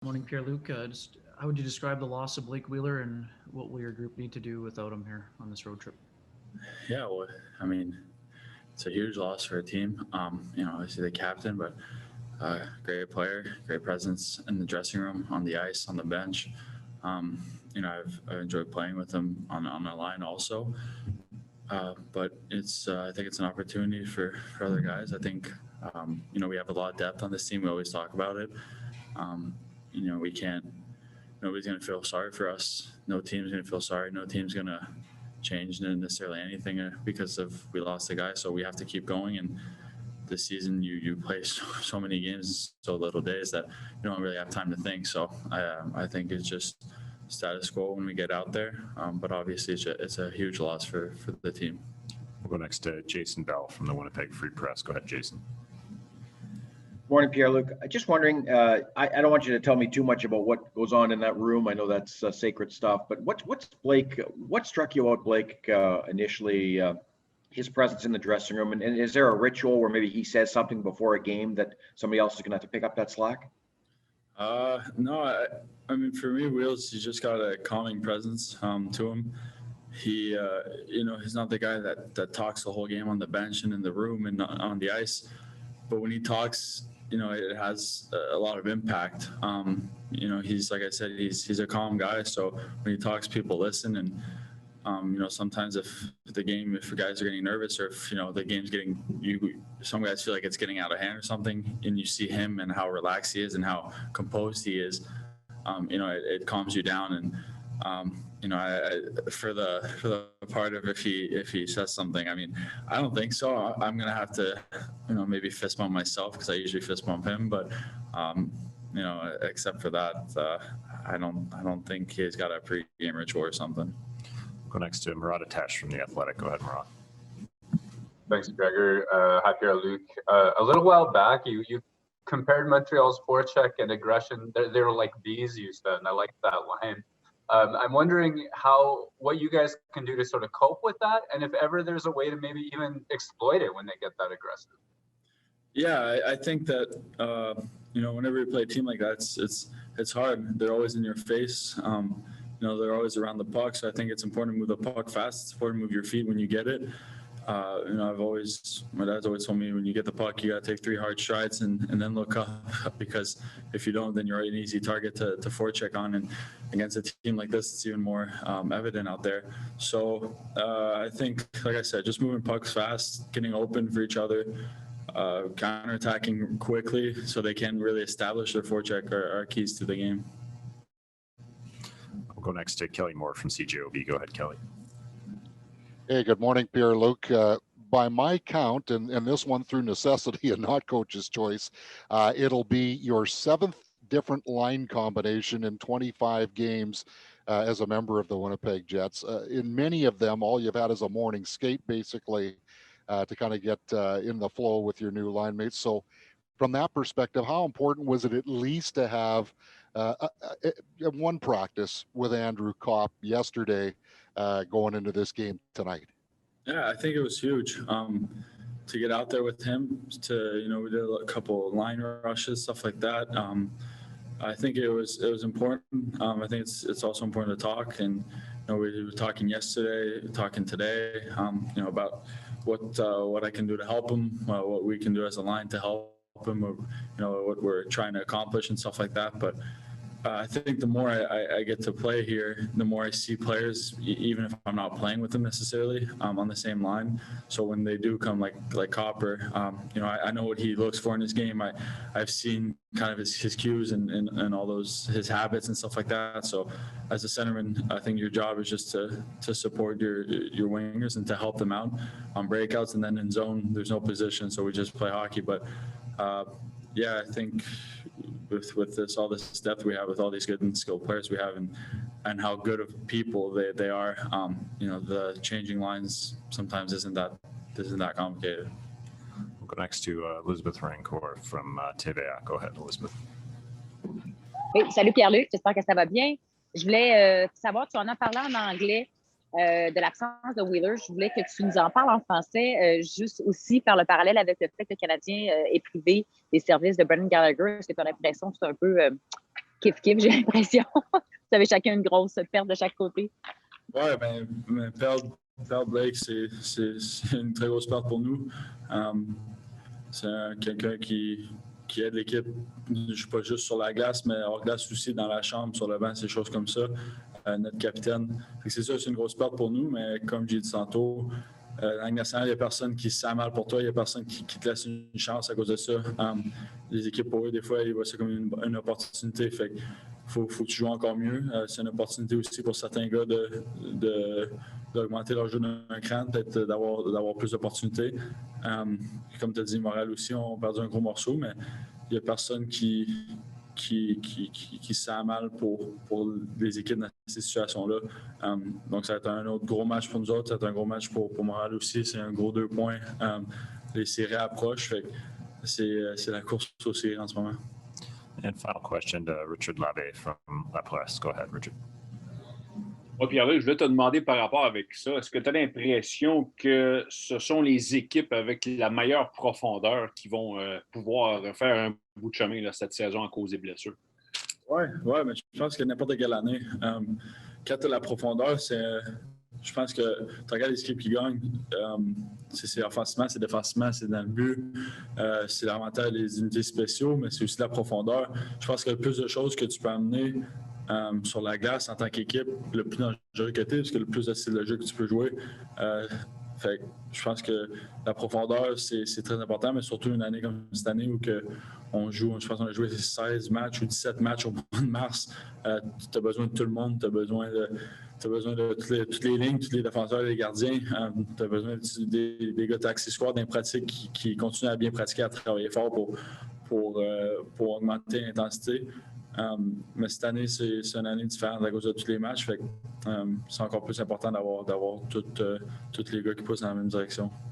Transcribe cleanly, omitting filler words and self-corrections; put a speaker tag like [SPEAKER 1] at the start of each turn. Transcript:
[SPEAKER 1] Morning, Pierre Luc. Just how would you describe the loss of Blake Wheeler, and what will your group need to do without him here on this road trip?
[SPEAKER 2] Yeah, well, I mean, it's a huge loss for a team. Obviously the captain, but great player, great presence in the dressing room, on the ice, on the bench. I've enjoyed playing with him on the line also. But I think it's an opportunity for other guys. I think, we have a lot of depth on this team. We always talk about it. We can't, nobody's going to feel sorry for us. No team's going to feel sorry. No team's going to change necessarily anything because of we lost a guy. So we have to keep going. And this season, you play so many games, so little days that you don't really have time to think. So I think it's just status quo when we get out there. But obviously, it's a huge loss for the team.
[SPEAKER 3] We'll go next to Jason Bell from the Winnipeg Free Press. Go ahead, Jason.
[SPEAKER 4] Morning, Pierre Luc. Just wondering, I don't want you to tell me too much about what goes on in that room. I know that's sacred stuff, but what struck you about Blake initially, his presence in the dressing room? And is there a ritual where maybe he says something before a game that somebody else is going to have to pick up that slack?
[SPEAKER 2] No, I mean, for me, Wheels, he's just got a calming presence to him. He, he's not the guy that talks the whole game on the bench and in the room and on the ice. But when he talks, it has a lot of impact. He's, like I said, he's a calm guy. So when he talks, people listen. And, sometimes if guys are getting nervous, or if, the game's some guys feel like it's getting out of hand or something, and you see him and how relaxed he is and how composed he is, it calms you down. And, for the part of if he says something, I mean, I don't think so. I'm gonna have to, maybe fist bump myself because I usually fist bump him. But, except for that, I don't think he's got a pre-game ritual or something.
[SPEAKER 3] Go next to Murat Atesh from The Athletic. Go ahead, Murat.
[SPEAKER 5] Thanks, Gregor. Hi, Pierre Luc. A little while back, you compared Montreal's forecheck and aggression. They were like bees, you said, and I like that line. I'm wondering what you guys can do to sort of cope with that, and if ever there's a way to maybe even exploit it when they get that aggressive.
[SPEAKER 2] Yeah, I think that whenever you play a team like that, it's hard. They're always in your face. They're always around the puck. So I think it's important to move the puck fast. It's important to move your feet when you get it. My dad's always told me when you get the puck, you got to take 3 hard strides and then look up, because if you don't, then you're an easy target to forecheck on. And against a team like this, it's even more evident out there. So I think, like I said, just moving pucks fast, getting open for each other, counterattacking quickly so they can really establish their forecheck are keys to the game.
[SPEAKER 3] We'll go next to Kelly Moore from CJOB. Go ahead, Kelly.
[SPEAKER 6] Hey, good morning, Pierre Luc. By my count, and this one through necessity and not coach's choice, it'll be your 7th different line combination in 25 games as a member of the Winnipeg Jets. In many of them, all you've had is a morning skate, basically, to kind of get in the flow with your new line mates. So from that perspective, how important was it at least to have one practice with Andrew Kopp yesterday going into this game tonight?
[SPEAKER 2] Yeah, I think it was huge to get out there with him. We did a couple line rushes, stuff like that. I think it was important. I think it's also important to talk, and we were talking yesterday, talking today, about what I can do to help him, what we can do as a line to help him, what we're trying to accomplish and stuff like that. But I think the more I get to play here, the more I see players, even if I'm not playing with them necessarily, on the same line. So when they do come like Copper, I know what he looks for in his game. I've seen kind of his cues and all those, his habits and stuff like that. So as a centerman, I think your job is just to support your wingers and to help them out on breakouts. And then in zone, there's no position, so we just play hockey. But I think with all this depth we have, with all these good and skilled players we have, and how good of people they are, the changing lines sometimes isn't that complicated.
[SPEAKER 3] We'll go next to Elizabeth Rancourt from TVA. Go ahead, Elizabeth.
[SPEAKER 7] Oui, salut Pierre-Luc, j'espère que ça va bien. Je voulais savoir, tu en as parlé en anglais de l'absence de Wheeler. Je voulais que tu nous en parles en français, juste aussi faire le parallèle avec le fait que le Canadien est privé des services de Brendan Gallagher. Est-ce que tu as l'impression que c'est un peu kiff-kiff, j'ai l'impression. Vous avez chacun une grosse perte de chaque côté.
[SPEAKER 2] Ouais, mais perdre Blake, c'est une très grosse perte pour nous. C'est quelqu'un qui aide l'équipe, je suis pas juste sur la glace, mais hors glace aussi, dans la chambre, sur le banc, ces choses comme ça. Notre capitaine. C'est sûr, c'est une grosse perte pour nous, mais comme j'ai dit tantôt, dans la Ligue nationale, il n'y a personne qui se sent mal pour toi, il n'y a personne qui te laisse une chance à cause de ça. Les équipes, pour eux, des fois, ils voient ça comme une opportunité. Fait faut que tu joues encore mieux. C'est une opportunité aussi pour certains gars d'augmenter leur jeu d'un cran, peut-être d'avoir plus d'opportunités. Comme tu as dit, Montréal aussi, on a perdu un gros morceau, mais il n'y a personne qui se sent mal pour les équipes dans ces situations-là. Donc, ça va être un autre gros match pour nous autres. Ça va être un gros match pour Montréal aussi. C'est un gros 2 points. Les séries approchent. Fait que c'est la course aux séries en ce moment.
[SPEAKER 3] And final question to Richard Labbé from La Presse. Go ahead, Richard.
[SPEAKER 8] Oui, Pierre-Luc, je voulais te demander par rapport avec ça, est-ce que tu as l'impression que ce sont les équipes avec la meilleure profondeur qui vont pouvoir faire un bout de chemin là, cette saison à cause des blessures?
[SPEAKER 2] Oui, mais je pense que n'importe quelle année, quand tu as la profondeur, je pense que tu regardes les équipes qui gagnent, c'est offensivement, c'est défensivement, c'est dans le but, c'est l'avantage des unités spéciaux, mais c'est aussi la profondeur. Je pense que le plus de choses que tu peux amener sur la glace en tant qu'équipe, le plus dangereux que tu es, parce que le plus de style de jeu que tu peux jouer. Fait je pense que la profondeur, c'est très important, mais surtout une année comme cette année où on joue, je pense qu'on a joué 16 matchs ou 17 matchs au mois de mars. Tu as besoin de tout le monde, tu as besoin de toutes les lignes, tous les défenseurs et les gardiens. Tu as besoin des gars taxi squad dans les pratiques qui continuent à bien pratiquer, à travailler fort pour augmenter l'intensité. Mais cette année, c'est une année différente à cause de tous les matchs. Fait que, c'est encore plus important d'avoir tous les gars qui poussent dans la même direction.